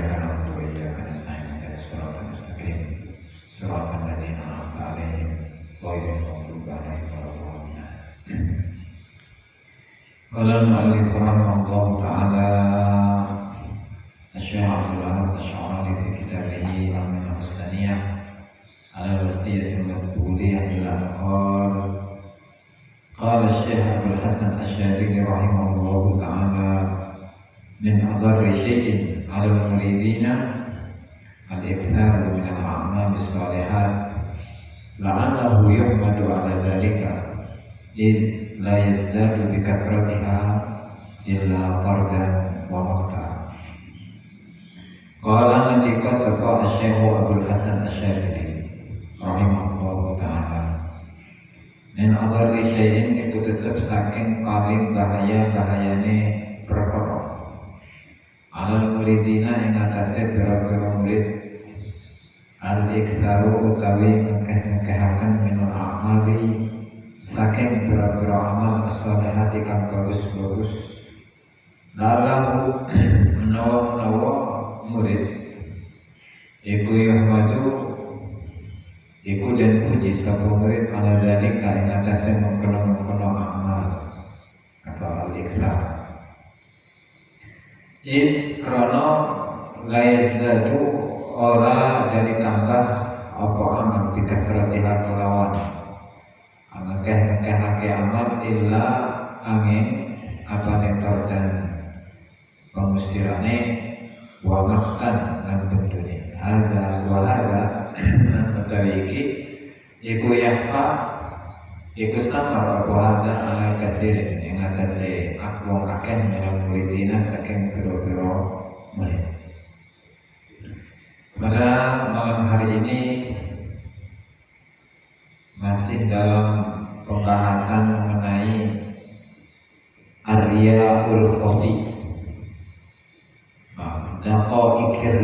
إياك نعبد وإياك نستعين اهدنا الصراط المستقيم صراط الذين أنعمت عليهم غير المغضوب عليهم ولا الضالين. قال المؤلف رحمه الله تعالى الشيخ عبد الوهاب الشعراني في كتابه المنة الثانية على الوصية المقبولية للأنقار. قال الشيخ أبو الحسن الشاذلي رحمه الله تعالى: من أضر شيء على المريدين الإكثار من الأعمال الصالحات لعله يحمد على ذلك إذ لا يزداد بكثرتها إلا طردا ومقتا. قال الذي قصد الشيخ أبو الحسن الشاذلي رحمه الله تعالى: min adari syai'in itu tetap saking paling bahaya-bahayane perkara alal muridina ing atase pira-pira murid al-iktsaru utawi ngekeh-ngekehaken minul a'mali saking pira-pira amal sholihati kang bagus-bagus dalam menawa murid iku yahmadu iku dan puji sapa murid ala dalika ing atase mengkono-mengkono amal atau al-ikhlas. Krana gayas dadu ora dari tambah apa amal kita seratilah kelawan angkeh-ngekehake amal illa angin apa nekor dan pengusirane wa makan dan bendune ada wahada iki iku yahpa iku samar apa ada ala kathirin yang atase wong akeh dalam muridina saking pira-pira murid. Pada malam hari ini masih dalam pembahasan mengenai ar-riya'ul khafi, daqaiqir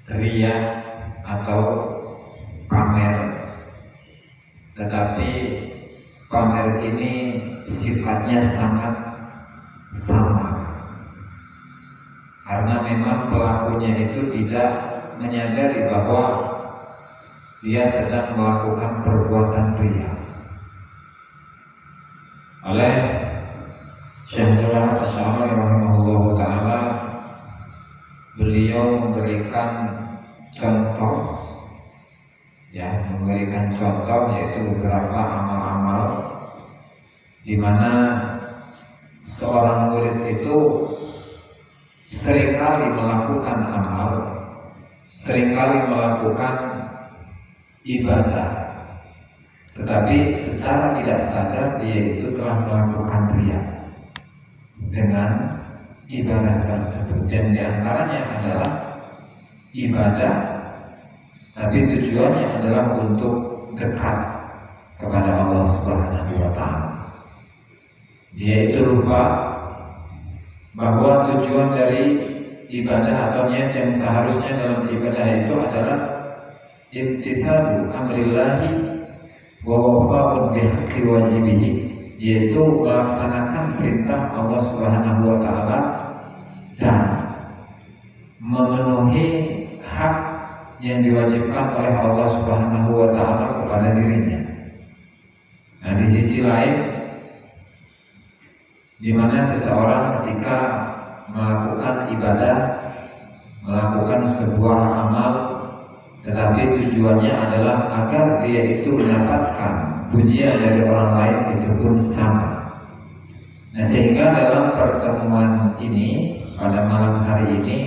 riya atau pamer, tetapi pamer ini sifatnya sangat sama karena memang pelakunya itu tidak menyadari bahwa dia sedang melakukan perbuatan riya. Oleh Syekh Abdullah Asy'ari rahimahullah taala, beliau memberikan contoh yaitu beberapa amal-amal di mana seorang murid itu seringkali melakukan amal, seringkali melakukan ibadah, tetapi secara tidak sadar dia itu telah melakukan riya dengan ibadah tersebut, dan diantaranya adalah ibadah tapi tujuannya adalah untuk dekat kepada Allah Subhanahu wa Ta'ala. Dia itu lupa bahwa tujuan dari ibadah atau niat yang seharusnya dalam ibadah itu adalah imtithalu amrillahi wa wafa'un bihaqqi wajibihi, yaitu melaksanakan perintah Allah Subhanahu wa Ta'ala dan memenuhi hak yang diwajibkan oleh Allah Subhanahu wa Ta'ala kepada dirinya. Nah, di sisi lain, di mana seseorang ketika melakukan ibadah, melakukan sebuah amal, tetapi tujuannya adalah agar dia itu mendapatkan pujian dari orang lain, itu pun sama. Nah, sehingga dalam pertemuan ini pada malam hari ini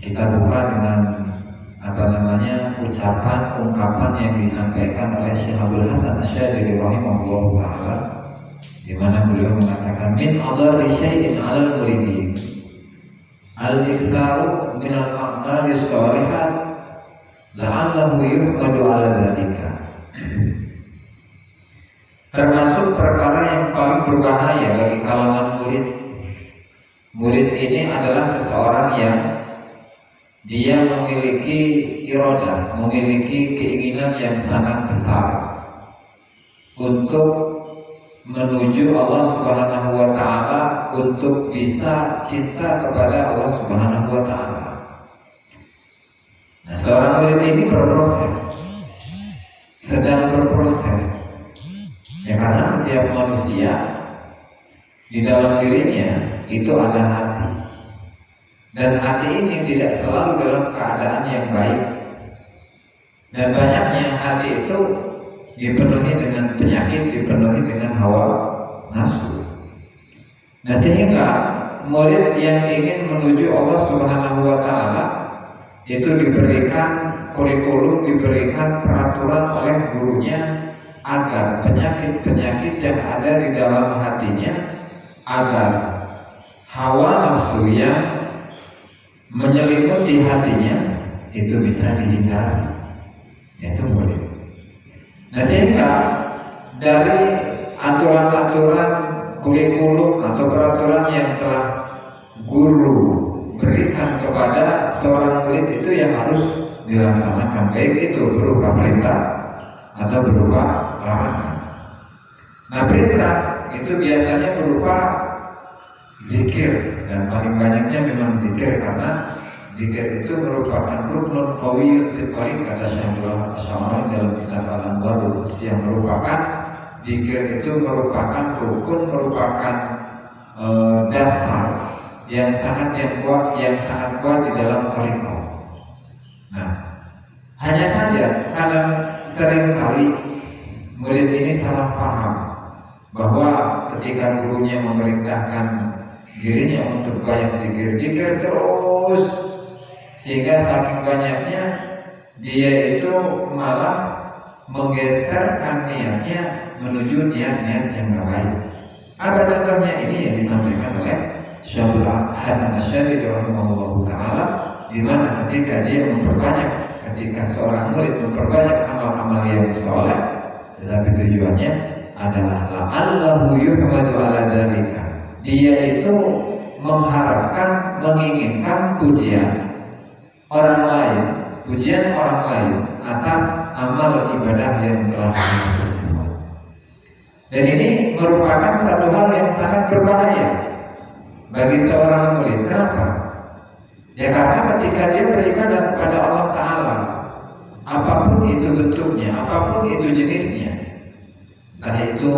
kita buka dengan ungkapan yang disampaikan oleh Syekh Abdul Hasan Asy-Syadzili rahimahullah taala, di mana beliau mengatakan min adari syai'in 'alal muridin al-iktsaru min al-a'mali shalihat la'allahu yuhmadu 'ala dzalika. Termasuk perkara yang paling berbahaya bagi kalangan murid. Murid ini adalah seseorang yang dia memiliki iradah, memiliki keinginan yang sangat besar untuk menuju Allah Subhanahu wa taala untuk bisa cinta kepada Allah Subhanahu wa taala. Nah, seorang murid ini sedang berproses. Ya, karena setiap manusia di dalam dirinya itu ada hati. Dan hati ini tidak selalu dalam keadaan yang baik. Dan banyaknya hati itu dipenuhi dengan penyakit, dipenuhi dengan hawa nafsu. Nah, sehingga murid yang ingin menuju Allah Subhanahu wa taala itu diberikan kurikulum, diberikan peraturan oleh gurunya agar penyakit-penyakit yang ada di dalam hatinya, agar hawa nafsu yang menyelimuti hatinya itu bisa dihindari. Itu boleh. Nah, sehingga dari aturan-aturan kurikulum atau peraturan yang telah guru berikan kepada seorang murid itu yang harus dilaksanakan, baik itu berupa perintah atau berupa larangan. Nah, perintah itu biasanya berupa zikir, dan paling banyaknya memang zikir, karena zikir itu merupakan rukun qawiyyun fil qalbi, kata Syaikhul Islam dalam kitab Al-Anwar, yang merupakan zikir itu merupakan rukun, merupakan dasar yang sangat kuat di dalam qalbi. Nah, hanya saja kadang seringkali murid ini salah paham bahwa ketika gurunya memerintahkan dirinya untuk banyak zikir terus, sehingga saking banyaknya dia itu malah menggeserkan niatnya menuju niat-niat yang baik. Apa contohnya? Ini yang disampaikan oleh Syaikhul Hasan Asy'ari rahimahullahu taala, di mana ketika seorang murid memperbanyak amal-amal yang soleh, tetapi tujuannya adalah la'allahu yuhmadu ala dzalika. Dia itu mengharapkan, menginginkan pujian orang lain atas amal ibadah yang telah dilakukan. Dan ini merupakan satu hal yang sangat berbahaya bagi seorang murid. Kenapa? Ya, karena ketika dia beribadah kepada Allah Ta'ala, apapun itu bentuknya, apapun itu jenisnya, entah itu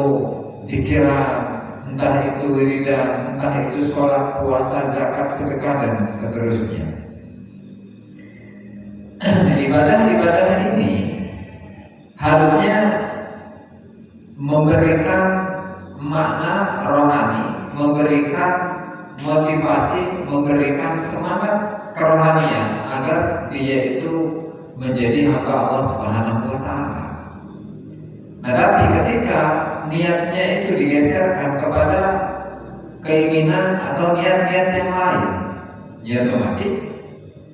zikiran, entah itu wiridan, entah itu sholat, puasa, zakat, sedekah, dan seterusnya. Ibadah-ibadah ini harusnya memberikan makna rohani, memberikan motivasi, memberikan semangat kerohanian agar dia itu menjadi hamba Allah Subhanahu wa taala. Nah, tapi ketika niatnya itu digeserkan kepada keinginan atau niat-niat yang lain, ya otomatis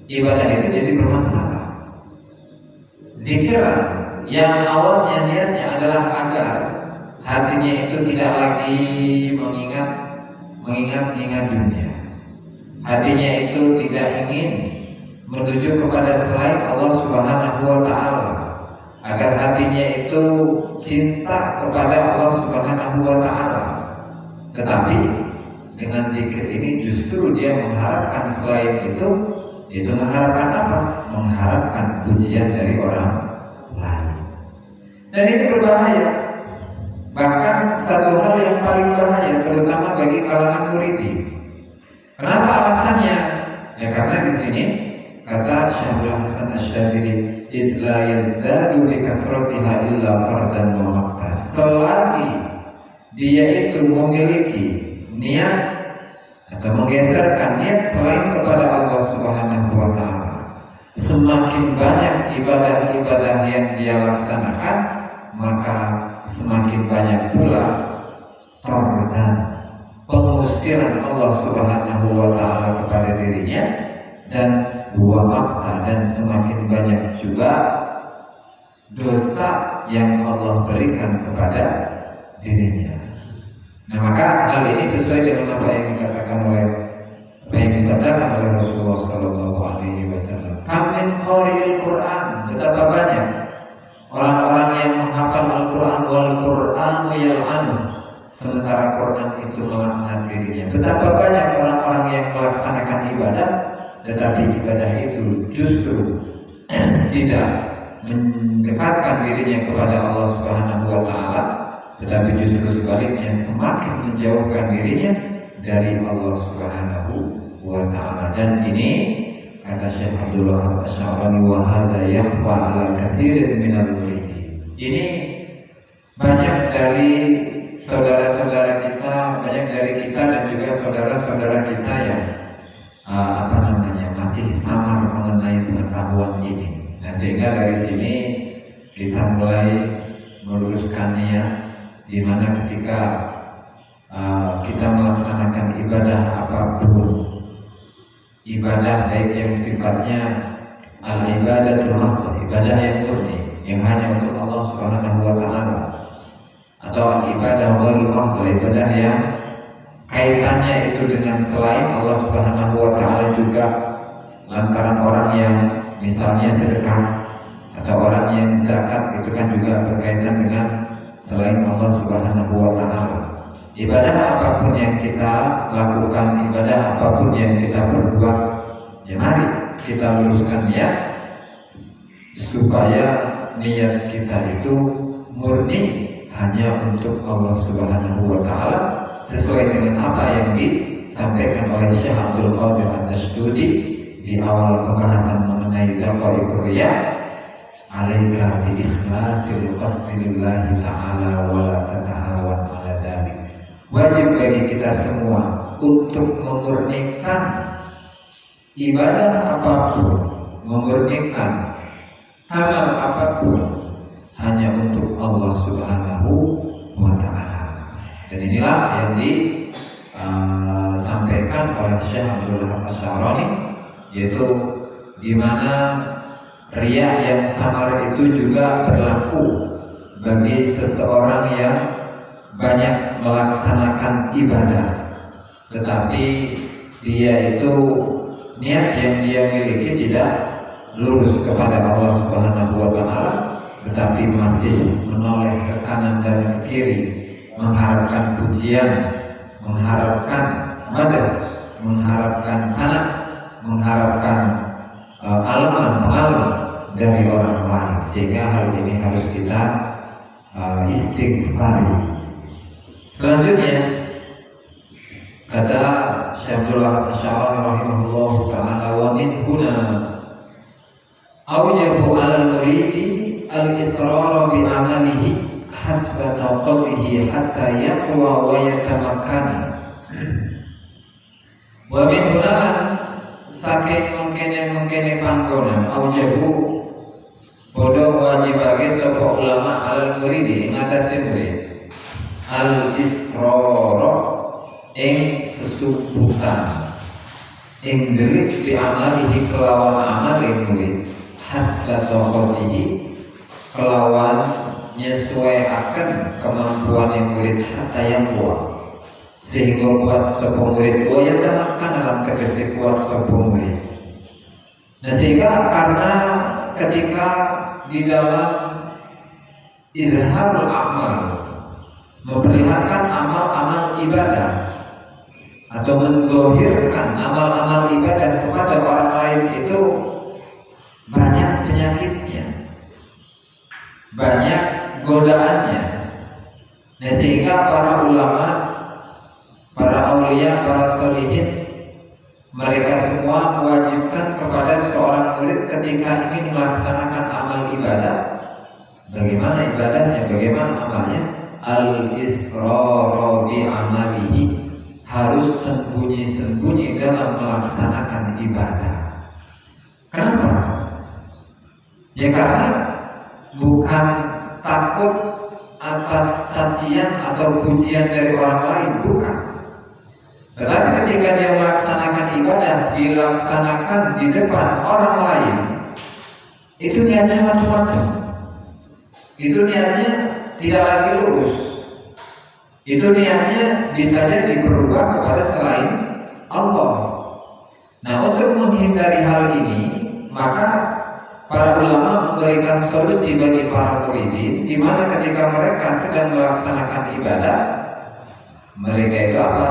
ibadah itu jadi bermasalah. Zikiran yang awalnya niatnya adalah agar hatinya itu tidak lagi mengingat dunia, hatinya itu tidak ingin menuju kepada selain Allah Subhanahu wa taala, agar hatinya itu cinta kepada Allah Subhanahu wa taala. Tetapi dengan zikir ini justru dia mengharapkan selain itu mengharapkan apa? Mengharapkan pujian dari orang lain. Dan ini berbahaya. Bahkan satu hal yang paling bahaya, terutama bagi kalangan murid. Kenapa alasannya? Ya, karena di sini kata Syaikhul Hasan Asy'ari, "Idla yazdadu bi kathratiha illa fardan wa maqtas." Selagi dia itu memiliki niat atau menggeserkan niat selain kepada Allah Subhanahu wa taala, semakin banyak ibadah-ibadah yang dia laksanakan, maka semakin banyak pula tardan, pengusiran Allah Subhanahu wa taala kepada dirinya, dan dua makta, dan semakin banyak juga dosa yang Allah berikan kepada dirinya. Nah, maka hal ini sesuai dengan apa yang dikatakan oleh disabdakan oleh Rasulullah Sallallahu Alaihi Wasallam. Kamin qari'il Quran, betapa banyak orang-orang yang menghafal Al-Quran, wal Quranu yal'anu, sementara Quran itu melaknat dirinya. Betapa banyak orang-orang yang melaksanakan ibadah, tetapi ibadah itu justru tidak mendekatkan dirinya kepada Allah Subhanahu wa Ta'ala, tetapi justru sebaliknya semakin menjauhkan dirinya dari Allah Subhanahu wa Ta'ala. Dan ini kata Syekh Abdullah As-Sya'rani, wa hadza yakhfa 'ala katsirin minal muridin. Ini banyak dari saudara-saudara kita, banyak dari kita dan juga saudara-saudara kita yang masih samar mengenai pengetahuan ini. Nah, sehingga dari sini kita mulai meluruskan niat, di mana ketika kita melaksanakan ibadah apapun, ibadah baik yang sifatnya al-ibadatul mahdoh, ibadah yang murni, yang hanya untuk Allah Subhanahu wa Ta'ala, atau ibadah ghairul mahdoh, ibadah yang kaitannya itu dengan selain Allah Subhanahu wa Ta'ala, juga lantaran orang yang misalnya sedekah atau orang yang zakat, itu kan juga berkaitan dengan selain Allah Subhanahu wa Ta'ala. Ibadah apapun yang kita lakukan, ibadah apapun yang kita perbuat, ya mari kita luruskan niat supaya niat kita itu murni hanya untuk Allah Subhanahu wa Ta'ala, sesuai dengan apa yang disampaikan oleh Syekh Abdul Qadir An-Nashtudi di awal pembahasan mengenai daqaiqur riya. Alaika bi ikhlasil qasdi lillahi ta'ala wa la tatahawan 'ala dzalik. Wajib bagi kita semua untuk memurnikan ibadah apapun, memurnikan amal apapun hanya untuk Allah Subhanahu wa Ta'ala. Dan inilah yang disampaikan oleh Syekh Abdullah As-Sya'rani, yaitu di mana riya yang samar itu juga berlaku bagi seseorang yang banyak melaksanakan ibadah, tetapi dia itu niat yang dia miliki tidak lurus kepada Allah Subhanahu wa Ta'ala, tetapi masih menoleh ke kanan dan ke kiri, mengharapkan pujian, mengharapkan madad, mengharapkan sanad, mengharapkan alam dari orang lain, sehingga hal ini harus kita istighfari. Selanjutnya kata Syekh Abdullah As-Sya'rani rahimahullah ta'ala, wa min huna awjabu 'ala al-muridi al-israr bi 'amalihi hasba taqatihi hatta yaqwa wa yatamakkana. Wa min huna saking mengkene panggonan aujabu bodoh wajib bagi sapa ulama al-muridi ing atase murid al-israr ing sesubutan ing delik di amalihi kelawan amal ing murid hasba taqatihi kelawan nyesuaiaken kemampuan yang murid hatta yang kuat, sehingga kuat sapa murid wa yatamakan dalam tegese kuat sapa murid. Nah, sehingga karena ketika di dalam izharul amal, memperlihatkan amal-amal ibadah atau mendohirkan amal-amal ibadah kepada orang lain, itu banyak penyakitnya, banyak godaannya. Nah, sehingga para ulama, para aulia, para sholihin, mereka semua mewajibkan kepada seorang murid ketika ingin melaksanakan amal ibadah, bagaimana ibadahnya, bagaimana amalnya, al-israr bi amalihi, harus sembunyi-sembunyi dalam melaksanakan ibadah. Kenapa? Ya karena bukan takut atas cacian atau pujian dari orang lain, bukan. Tetapi ketika dia melaksanakan ibadah, dilaksanakan di depan orang lain, itu niatnya macam-macam. Itu niatnya tidak lagi lurus. Itu niatnya bisa jadi berubah kepada selain Allah. Nah, untuk menghindari hal ini, maka para ulama memberikan solusi bagi para muridin, di mana ketika mereka sedang melaksanakan ibadah, Mereka itu apa?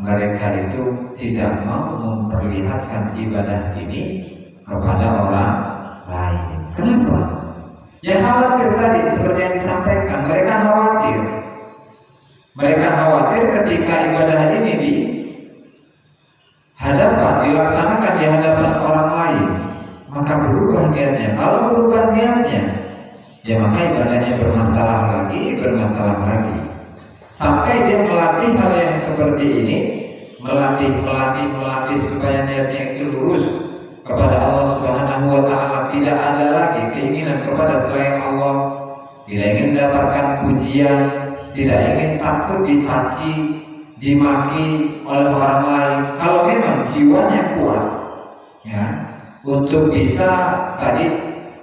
Mereka itu tidak mau memperlihatkan ibadah ini kepada orang lain. Kenapa? Ya khawatir tadi seperti yang disampaikan. Mereka khawatir. Mereka khawatir ketika ibadah ini dilaksanakan di hadapan orang lain, maka berubah niatnya. Kalau berubah niatnya, ya maka ibadahnya bermasalah lagi. Sampai dia melatih hal yang seperti ini, melatih supaya niatnya itu lurus kepada Allah Subhanahu wa Ta'ala. Tidak ada lagi keinginan kepada selain Allah, tidak ingin mendapatkan pujian, tidak ingin takut dicaci, dimaki oleh orang lain. Kalau memang jiwanya kuat, ya, untuk bisa tadi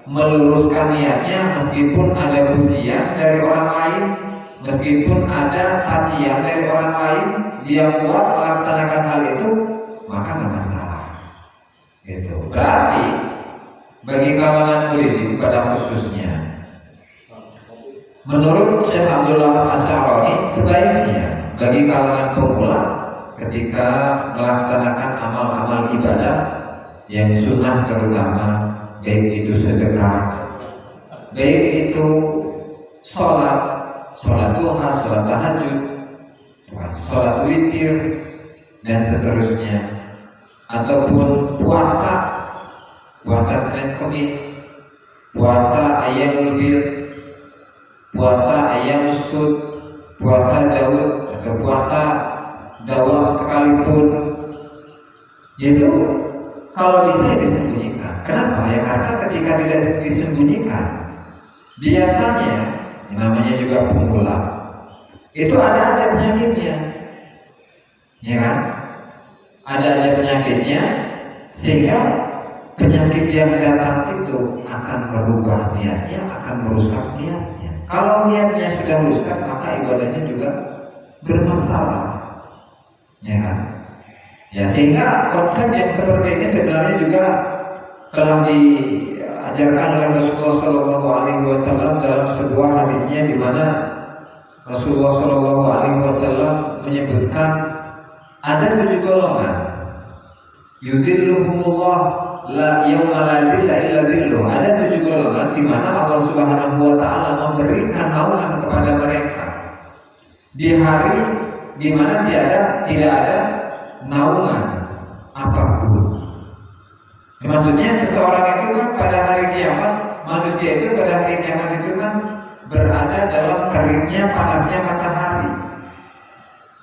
meluruskan niatnya meskipun ada pujian dari orang lain, meskipun ada cacian dari orang lain, dia kuat melaksanakan hal itu, maka nggak masalah. Itu berarti bagi kalangan murid pada khususnya, menurut Syekh Abdullah Asy'arani, sebaiknya bagi kalangan pemula ketika melaksanakan amal-amal ibadah yang sunnah, terutama baik itu sedekah, baik itu sholat duha, sholat tahajud, sholat witir dan seterusnya, ataupun puasa Senin Kamis, puasa Ayyamul Bir, puasa Ayyam Sud, puasa Daud atau puasa Dawam sekalipun, itu kalau bisa disembunyikan. Kenapa? Ya karena ketika tidak disembunyikan, biasanya namanya juga pemula, itu ada aja penyakitnya, ya kan? Ada aja penyakitnya, sehingga penyakit yang datang itu akan merubah niatnya, akan merusak niatnya. Kalau niatnya sudah rusak, maka ibadahnya juga bermasalah, ya kan? Ya, sehingga konsep yang seperti ini sebenarnya juga telah diajarkan oleh Rasulullah Shallallahu Alaihi Wasallam dalam sebuah hadisnya, di mana Rasulullah Shallallahu Alaihi Wasallam menyebutkan ada 7 golongan. Yudhilluhumullah la yawma la dhilla illa dhilluh. Ada 7 golongan di mana Allah Subhanahu wa Ta'ala memberikan naungan kepada mereka di hari di mana tidak ada naungan apapun. Maksudnya seseorang itu kan pada hari kiamat, manusia itu pada hari kiamat itu kan berada dalam teriknya panasnya matahari.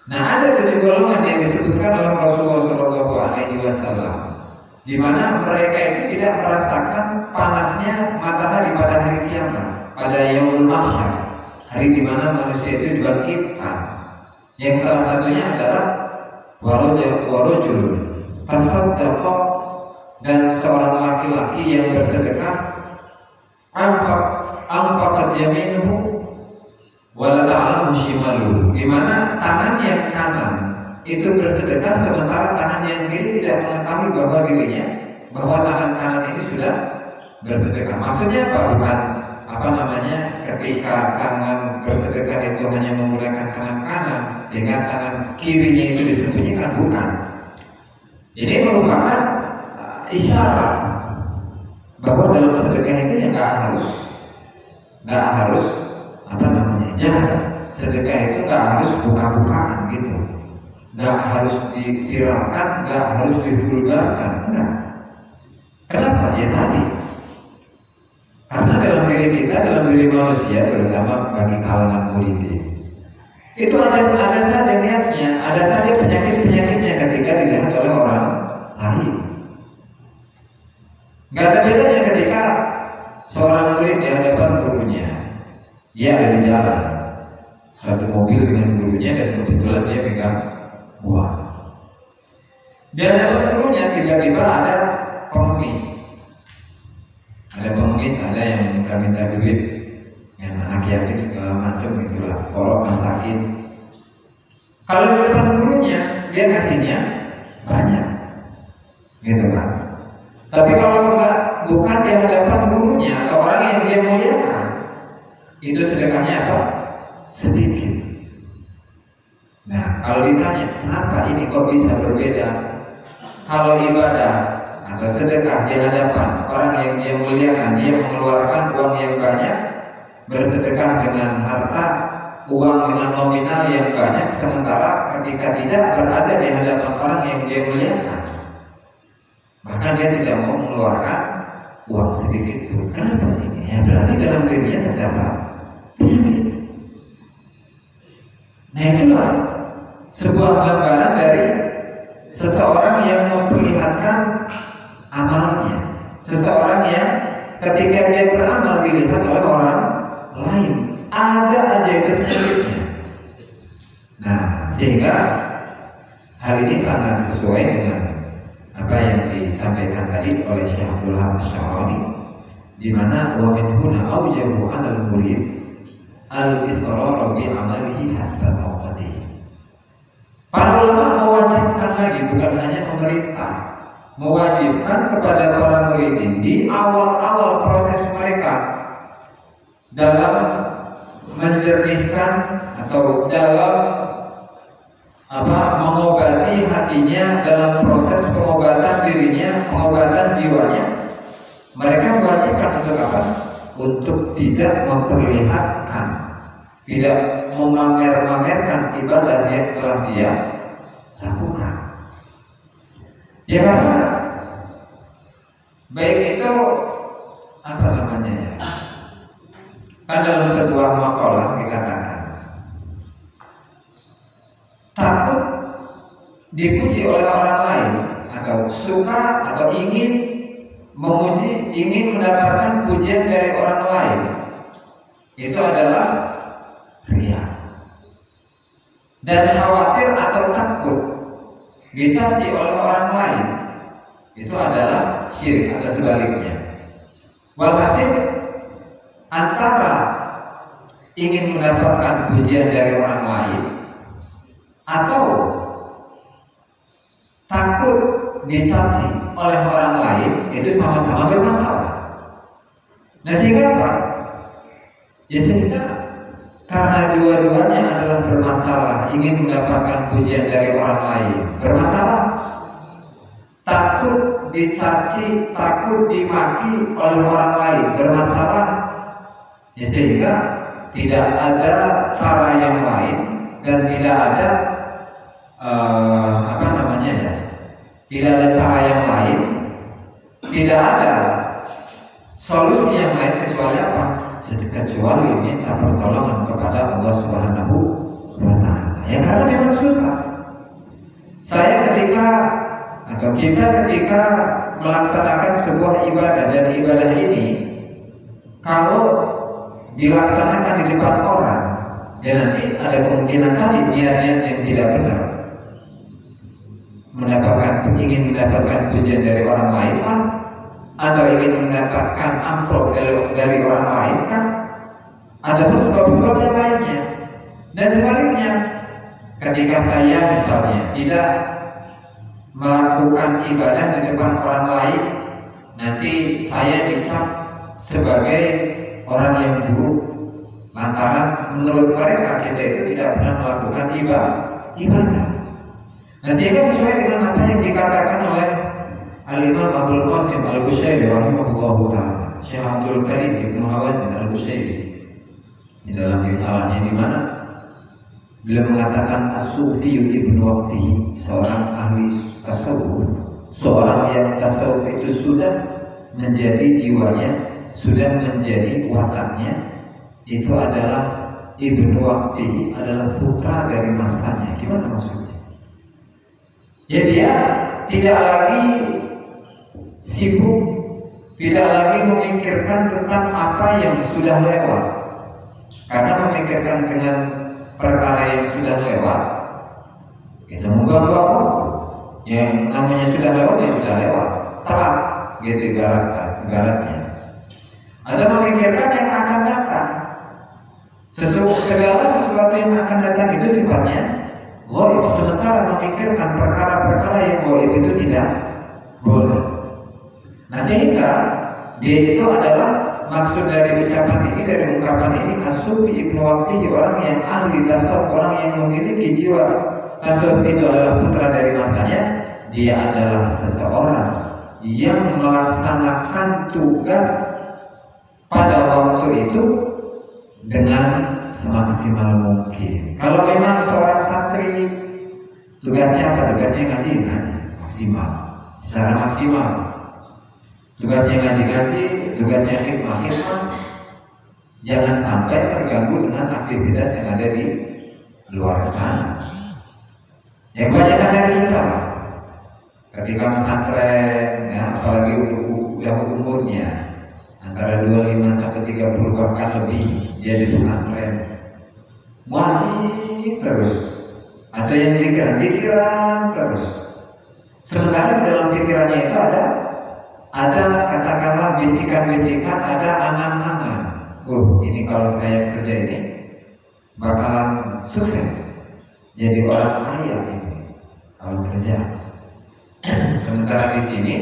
Nah, ada 7 golongan yang disebutkan oleh Rasulullah Shallallahu Alaihi Wasallam, di mana mereka itu tidak merasakan panasnya matahari pada hari kiamat, pada Yaumul Mahsyar, hari di mana manusia itu dibangkitkan. Yang salah satunya adalah warujul tasaddaqa, dan seorang laki-laki yang bersedekah, anfaqat yaminuhu wala ta'lamu shimaluhu, di mana tangan yang kanan itu bersedekah sementara tangan yang kiri tidak mengetahui bahwa tangan kanan ini sudah bersedekah. Maksudnya apa? Bukan ketika tangan bersedekah itu hanya menggunakan tangan kanan sehingga tangan kirinya itu disembunyikan, bukan. Ini merupakan isyarat bahwa dalam sedekah itu ya nggak harus jahat. Sedekah itu nggak harus buka-bukaan gitu, nggak harus diviralkan, nggak harus divulgarkan, enggak. Kenapa? Ya tadi, karena dalam diri kita, dalam diri manusia, terutama bagi kalangan politik, itu ada saja niatnya, ada saja penyakitnya ketika dilihat oleh orang lain. Gak ada bedanya ketika seorang murid di hadapan gurunya, dia ada di jalan, satu mobil dengan gurunya dan kebetulan dia pegang buah. Di hadapan gurunya tiba-tiba ada pengemis, ada yang minta duit, yang anak yatim segala macam gitulah, orang masakin. Kalau di depan gurunya dia kasihnya banyak, gitu kan. Tapi kalau bukan di hadapan gurunya atau orang yang dia muliakan, itu sedekahnya apa? Sedikit. Nah, kalau ditanya kenapa ini kok bisa berbeda, kalau ibadah atau sedekah di hadapan orang yang dia muliakan, dia mengeluarkan uang yang banyak, bersedekah dengan harta, uang dengan nominal yang banyak, sementara ketika tidak berada di hadapan orang yang dia muliakan, bahkan dia tidak mau mengeluarkan uang sedikit itu. Kenapa ini? Ya berarti dalam dirinya terdapat penyakit. Nah itulah sebuah gambaran dari seseorang yang memperlihatkan amalnya, seseorang yang ketika dia beramal dilihat oleh orang lain, ada aja penyakitnya. Nah sehingga hal ini sangat sesuai dengan apa yang disampaikan tadi oleh Syekh Abdul Hamid Syaroni, di mana wa min huna awjahu 'ala al-murid al-israr bi 'amalihi hasba taqatihi. Para ulama mewajibkan lagi, bukan hanya pemerintah, mewajibkan kepada para murid ini di awal-awal proses mereka dalam menjernihkan atau dalam mengobati hatinya, dalam proses pengobatan dirinya, pengobatan jiwanya, mereka mewajibkan untuk apa? Untuk tidak memperlihatkan, tidak memamer-mamerkan ibadah yang telah dia lakukan. Ya karena baik itu apa namanya ya? Kan dalam sebuah makalah dikatakan takut dipuji oleh orang lain, atau suka atau ingin memuji, ingin mendapatkan pujian dari orang lain, itu adalah riya. Dan khawatir atau takut dicaci oleh orang lain, itu adalah syirik atau sebaliknya. Walhasil antara ingin mendapatkan pujian dari orang lain atau takut dicaci oleh orang lain, itu sama-sama bermasalah. Nah sehingga apa? Ya sehingga karena dua-duanya adalah bermasalah, ingin mendapatkan pujian dari orang lain bermasalah, takut dicaci, takut dimaki oleh orang lain bermasalah, ya sehingga tidak ada cara yang lain dan tidak ada tidak ada cara yang lain, tidak ada solusi yang lain kecuali apa? Kecuali minta pertolongan kepada Allah Subhanahu wa Ta'ala. Ya karena memang susah. Saya kita ketika melaksanakan sebuah ibadah, dan ibadah ini kalau dilaksanakan di depan orang, ya nanti ada kemungkinan tadi niat-niat yang tidak benar, ingin mendapatkan pujian dari orang lain kan, atau ingin mendapatkan amplop dari orang lain kan, ada sebab-sebab yang lainnya. Dan sebaliknya, ketika saya misalnya tidak melakukan ibadah di depan orang lain, nanti saya dicap sebagai orang yang buruk, lantaran menurut mereka kita itu tidak pernah melakukan ibadah. Nah sehingga sesuai dengan apa yang dikatakan oleh Al-Imam Abdul Qasim Al-Qushayri rahimahullahu ta'ala, Syekh Abdul Karim Ibnu Hawazin Al-Qushayri, di dalam risalahnya di mana beliau mengatakan as-sufi ibnu waqtihi, seorang ahli tasawuf, seorang yang tasawuf itu sudah menjadi jiwanya, sudah menjadi wataknya, itu adalah ibnu waqtihi, adalah putra dari masanya. Gimana maksudnya? Ya dia tidak lagi sibuk, tidak lagi memikirkan tentang apa yang sudah lewat, karena memikirkan dengan perkara yang sudah lewat itu mengganggu waktu. Yang namanya sudah lewat ya sudah lewat, telat gitu ibaratnya. Atau memikirkan yang akan datang, segala sesuatu yang akan datang itu sifatnya ghaib, sementara memikirkan perkara-perkara yang ghaib itu tidak boleh. Nah sehingga dia itu adalah maksud dari ucapan ini, dari ungkapan ini, as-sufi ibnu waqtihi, orang yang ahli tasawuf, orang yang memiliki jiwa Tasawuf itu adalah putra dari masanya. Dia adalah seseorang yang melaksanakan tugas pada waktu itu dengan semaksimal mungkin. Kalau memang seorang santri tugasnya apa? Tugasnya ngaji maksimal, secara maksimal. Tugasnya ngaji, tugasnya hikmah. Jangan sampai terganggu dengan aktivitas yang ada di luar sana. Yang banyak dari kita ketika pesantren, ya, apalagi yang umurnya antara 25 sampai 30 bahkan lebih, dia di pesantren wajib terus ada yang pikiran terus. Sementara dalam pikirannya itu ada katakanlah bisikan-bisikan, ada angan-angan. Ini kalau saya kerja ini bakalan sukses, jadi orang kaya ini kalau kerja. Sementara di sini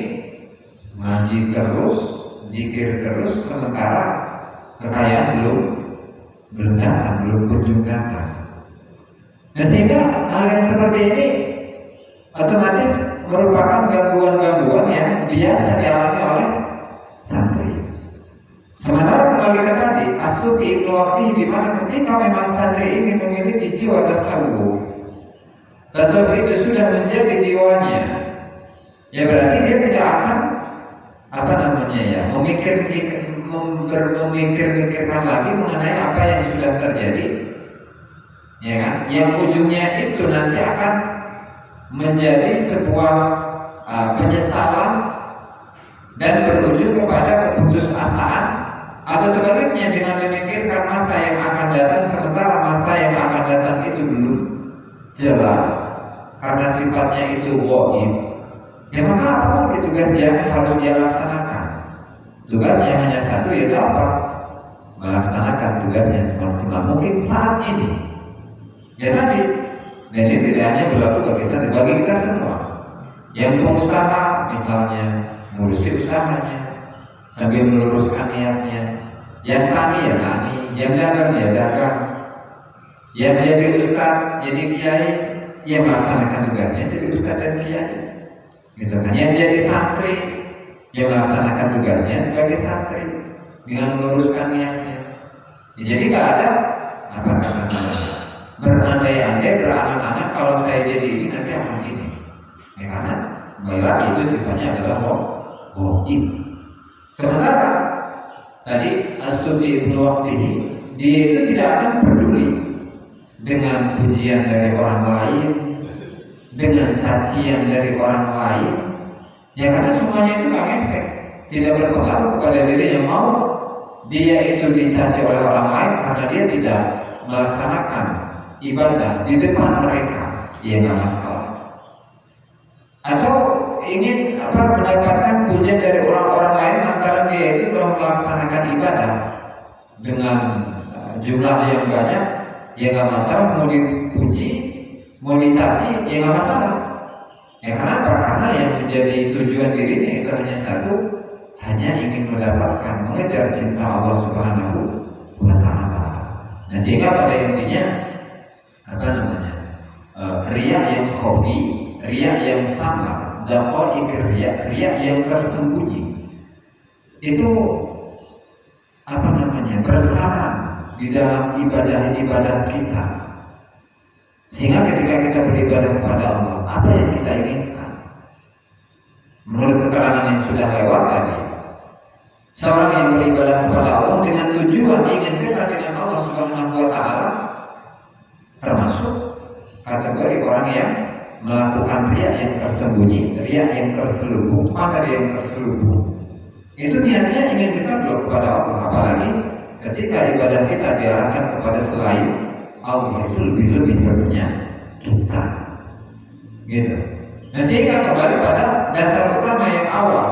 ngaji terus, zikir terus, sementara kekayaan belum datang, belum kunjung datang. Nah, sehingga hal yang seperti ini otomatis merupakan gangguan-gangguan yang biasa dialami oleh santri. Sementara kembali ke tadi, As-Sufi Ibnu Waqti, di mana ketika memang santri ini memiliki jiwa tasawuf itu sudah menjadi jiwanya, ya berarti dia tidak akan memikirkan lagi mengenai apa yang sudah terjadi, ya kan? Yang ujungnya itu nanti akan menjadi sebuah penyesalan dan berujung kepada keputusasaan, atau sebaliknya dengan memikirkan masa yang akan datang, sementara masa yang akan datang itu belum jelas karena sifatnya itu ghaib. Ya maka apapun tugas dia harus dia laksanakan. Tugasnya hanya satu, yaitu apa? Melaksanakan tugasnya semaksimal mungkin saat ini. Ya tadi, dan ini tidak hanya berlaku bagi kita semua. Yang pengusaha misalnya ngurusi usahanya sambil meluruskan niatnya. Yang tani ya tani, yang dagang ya dagang, yang jadi ustaz, jadi kiai, yang melaksanakan tugasnya jadi ustaz dan kiai. Gitu kan? Yang jadi santri, yang melaksanakan tugasnya sebagai santri dengan meluruskan niatnya. Ya, jadi nggak ada berandai-andai, berangan-angan kalau saya jadi ini nanti akan gini. Ya karena lagi itu sifatnya adalah ghaib. Sementara tadi As-Sufi Ibnu Waqti, dia itu tidak akan peduli dengan pujian dari orang lain, dengan cacian dari orang lain, ya karena semuanya itu nggak efek, tidak berpengaruh kepada diri yang mau dia itu dicaci oleh orang lain karena dia tidak melaksanakan ibadah di depan mereka, ya nggak masalah. Atau ingin mendapatkan pujian dari orang-orang lain antara dia itu telah melaksanakan ibadah dengan jumlah yang banyak, ya nggak masalah. Mau dipuji, mau dicaci, ya nggak masalah. Ya kenapa? Karena yang menjadi tujuan dirinya itu hanya satu, hanya ingin mendapatkan, mengejar cinta Allah Subhanahu wa Ta'ala. Nah, sehingga pada intinya riya yang khafi, riya yang sama, daqaiq riya yang tersembunyi itu bersarang di dalam ibadah kita. Sehingga ketika kita beribadah kepada Allah, apa yang kita inginkan? Menurut keterangan yang sudah lewat tadi, seorang yang beribadah kepada Allah dengan tujuan ingin dekat dengan Allah Subhanahu wa Ta'ala termasuk kategori orang yang melakukan riya yang tersembunyi, riya yang terselubung. Maka riya yang terselubung itu niatnya ingin dekat kepada Allah, apalagi ketika ibadah kita diarahkan kepada selain Allah, itu lebih berbenah kita, gitu. Nah, sehingga kembali pada dasar utama yang awal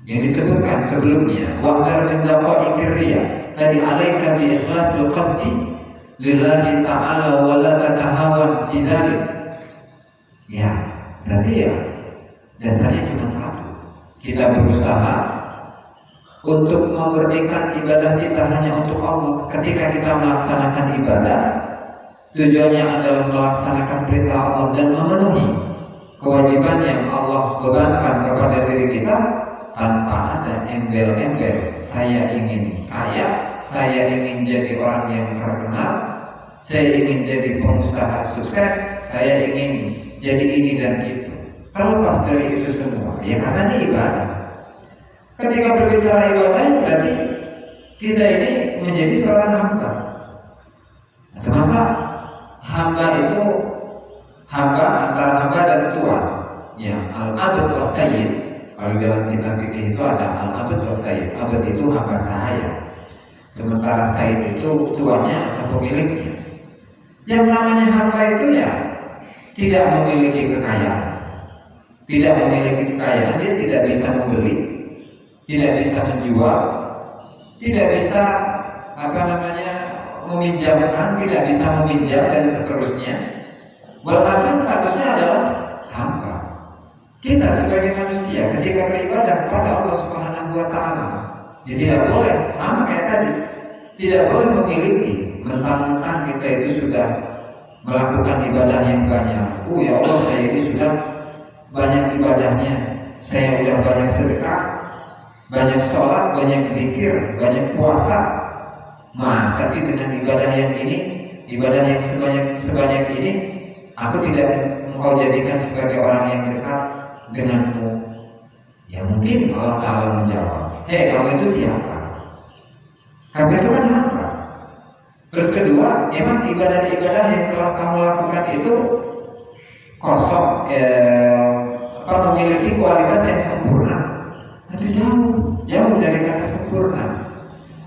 yang disebutkan sebelumnya, wa'dar min daqaiq riya, tadi alaika bi ikhlasil qasdi lillahi ta'ala wa la tatahawan fi dzalik. Ya, berarti ya dasarnya cuma satu. Kita berusaha untuk memurnikan ibadah kita hanya untuk Allah. Ketika kita melaksanakan ibadah, tujuannya adalah melaksanakan perintah Allah dan memenuhi kewajiban yang Allah bebankan kepada diri kita tanpa ada embel-embel. Saya ingin kaya, saya ingin jadi orang yang terkenal, saya ingin jadi pengusaha sukses, saya ingin jadi ini dan itu. Terlepas dari itu semua, ya karena ini ibadah. Ketika berbicara ibadah, berarti kita ini menjadi seorang hamba. Masa hamba itu hamba antara hamba dan tuan. Ya, al-abd was-sayyid. Kalau dalam kitab fikih itu ada al-abd was-sayyid. Abd itu hamba sahaya. Sementara sayyid itu tuannya atau pemiliknya. Yang namanya hamba itu ya tidak memiliki kekayaan. Tidak memiliki kekayaan, dia tidak bisa membeli, tidak bisa menjual, tidak bisa meminjamkan, tidak bisa meminjam dan seterusnya. Walhasil statusnya adalah hamba. Kita sebagai manusia ketika beribadah kepada Allah Subhanahu wa Ta'ala, ya tidak boleh sama kayak tadi, tidak boleh memiliki mentang-mentang kita itu sudah melakukan ibadah yang banyak. Ya Allah, saya ini sudah banyak ibadahnya, saya sudah banyak sedekah, banyak sholat, banyak zikir, banyak puasa. Masa sih dengan ibadah yang ini, ibadah yang sebanyak ini, aku tidak engkau jadikan sebagai orang yang dekat denganmu? Ya mungkin Allah Ta'ala menjawab, hei kamu itu siapa? Kamu itu kan hamba. Terus kedua, emang ibadah-ibadah yang telah kamu lakukan itu kosong, memiliki kualitas yang sempurna? Itu jauh dari kata sempurna.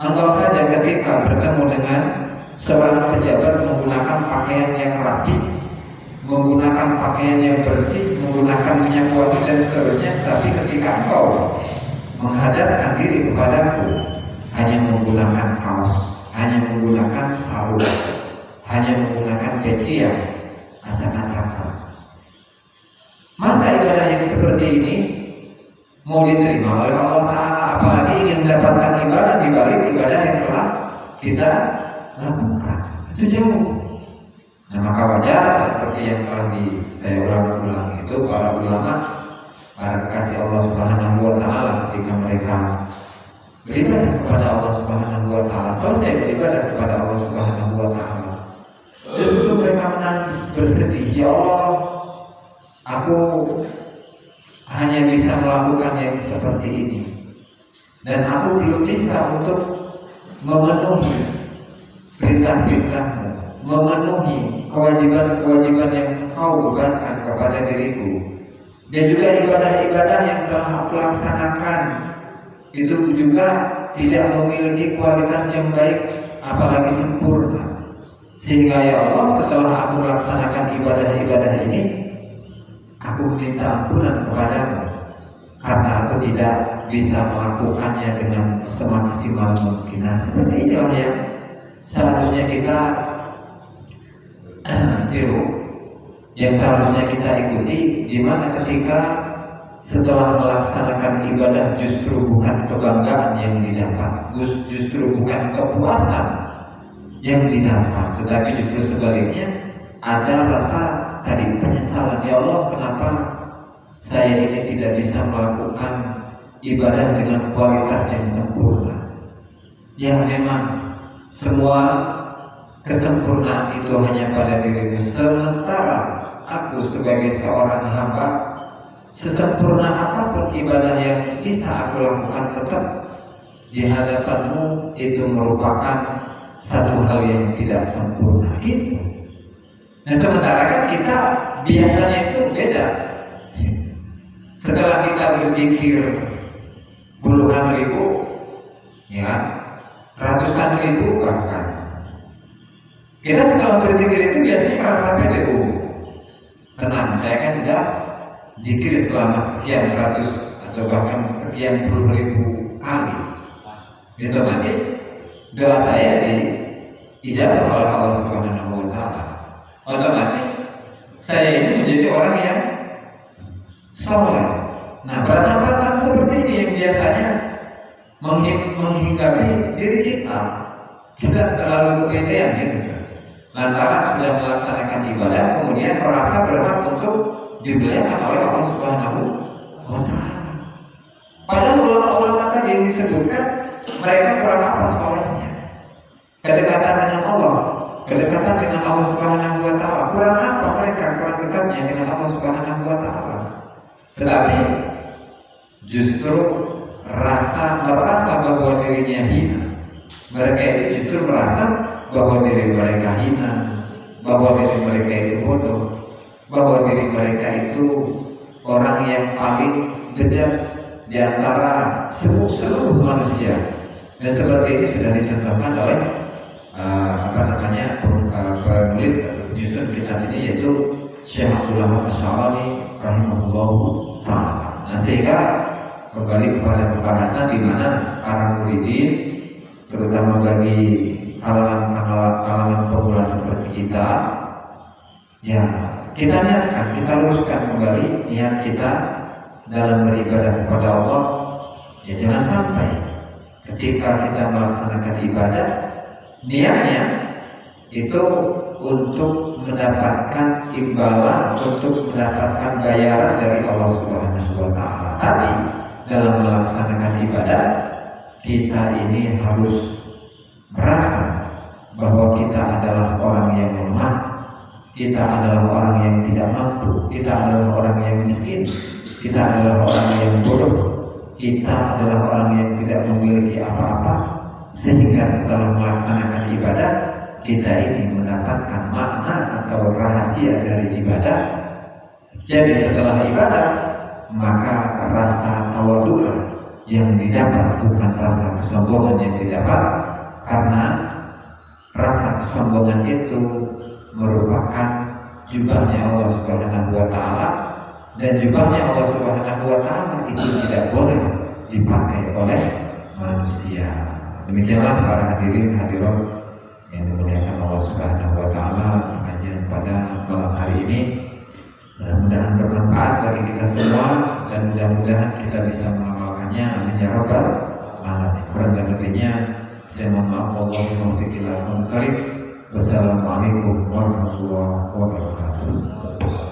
Anggap saja ketika bertemu dengan seorang pejabat menggunakan pakaian yang rapi, menggunakan pakaian yang bersih, menggunakan minyak wangi dan seterusnya, tapi ketika engkau menghadapkan diri kepadaku hanya menggunakan kaos, hanya menggunakan sarung, hanya menggunakan peci yang acak-acakan, masa ibadah yang seperti ini mau diterima oleh Allah Ta'ala? Apalagi ingin mendapatkan ibadah di balik ibadah yang telah kita lakukan, itu jauh. Nah maka wajar seperti yang telah saya ulang-ulang itu, para ulama, para kekasih Allah Subhanahu wa Ta'ala, ketika mereka beribadah kepada Allah Subhanahu wa Ta'ala, selesai beribadah kepada Allah Subhanahu wa Ta'ala, sebelum mereka menangis bersedih, ya Allah, aku hanya bisa melakukan yang seperti ini, dan aku belum bisa untuk memenuhi perintah-perintahmu, memenuhi kewajiban-kewajiban yang Engkau bebankan kepada diriku, dan juga ibadah-ibadah yang telah aku laksanakan itu juga tidak memiliki kualitas yang baik, apalagi sempurna. Sehingga ya Allah, setelah aku melaksanakan ibadah-ibadah ini, aku minta ampunan kepadamu karena aku tidak bisa melakukannya dengan semaksimal mungkin. Nah, seperti itulah yang seharusnya kita tiru, yang seharusnya kita ikuti, di mana ketika setelah melaksanakan ibadah justru bukan kebanggaan yang didapat, justru bukan kepuasan yang didapat, tetapi justru sebaliknya ada rasa tadi penyesalan. Ya Allah, kenapa saya ini tidak bisa melakukan ibadah dengan kualitas yang sempurna? Ya memang semua kesempurnaan itu hanya pada dirimu, sementara aku sebagai seorang hamba, sesempurna apapun ibadah yang bisa aku lakukan, tetap di hadapanmu itu merupakan satu hal yang tidak sempurna gitu. Nah sementara kan kita biasanya itu beda. Setelah kita berzikir puluhan ribu, ya ratusan ribu bahkan, kita setelah berzikir itu biasanya merasa pede. Tenang, saya kan tidak zikir selama sekian ratus atau bahkan sekian puluh ribu kali. Otomatis doa saya diijabah oleh Allah Subhanahu wa Ta'ala. Otomatis saya ini menjadi orang yang soleh. Nah, perasaan-perasaan seperti ini yang biasanya menghinggapi diri kita terlalu kepedean gitu. Lantaran sedang melaksanakan ibadah kemudian merasa berhak untuk dimuliakan oleh Allah Subhanahu wa Ta'ala. Padahal ulama tadi yang disebutkan mereka kurang apa solehnya, kedekatan dengan Allah, kedekatan dengan Allah Subhanahu wa Ta'ala, kurang apa mereka, kurang dekatnya dengan Allah Subhanahu wa Ta'ala. Tetapi justru merasa bahwa dirinya hina. Mereka itu justru merasa bahwa diri mereka hina, bahwa diri mereka itu bodoh, bahwa diri mereka itu orang yang paling bejat di antara seluruh manusia. Dan seperti ini sudah dicontohkan oleh penulis penyusun kitab ini, yaitu Syekh Abdullah Asy'ari rahimahullah ta'ala. Nah, sehingga kembali kepada pembahasan di mana para muridin, terutama bagi kalangan pemula seperti kita, ya kita niatkan, kita luruskan kembali niat kita dalam beribadah kepada Allah. Ya jangan sampai ketika kita melaksanakan ibadah, niatnya itu untuk mendapatkan imbalan, untuk mendapatkan bayaran dari Allah Subhanahu wa Ta'ala. Tapi dalam melaksanakan ibadah, kita ini harus merasa bahwa kita adalah orang yang lemah, kita adalah orang yang tidak mampu, kita adalah orang yang miskin, kita adalah orang yang bodoh, kita adalah orang yang tidak memiliki apa-apa. Sehingga setelah melaksanakan ibadah, kita ini mendapatkan makna atau rahasia dari ibadah. Jadi setelah ibadah, maka rasa tawadhu yang didapat bukan rasa kesombongan yang didapat, karena rasa kesombongan itu merupakan jubahnya Allah Subhanahu wa Ta'ala, dan jubahnya Allah Subhanahu wa Ta'ala itu tidak boleh dipakai oleh manusia. Demikianlah para hadirin hadirat yang dimuliakan Allah Subhanahu wa Ta'ala, pengajian pada malam hari ini mudah-mudahan bermanfaat bagi kita semua, dan mudah-mudahan kita bisa mengamalkannya. Amin ya rabbal alamin. Kurang lebihnya saya mohon maaf. Wassalamualaikum warahmatullahi wabarakatuh.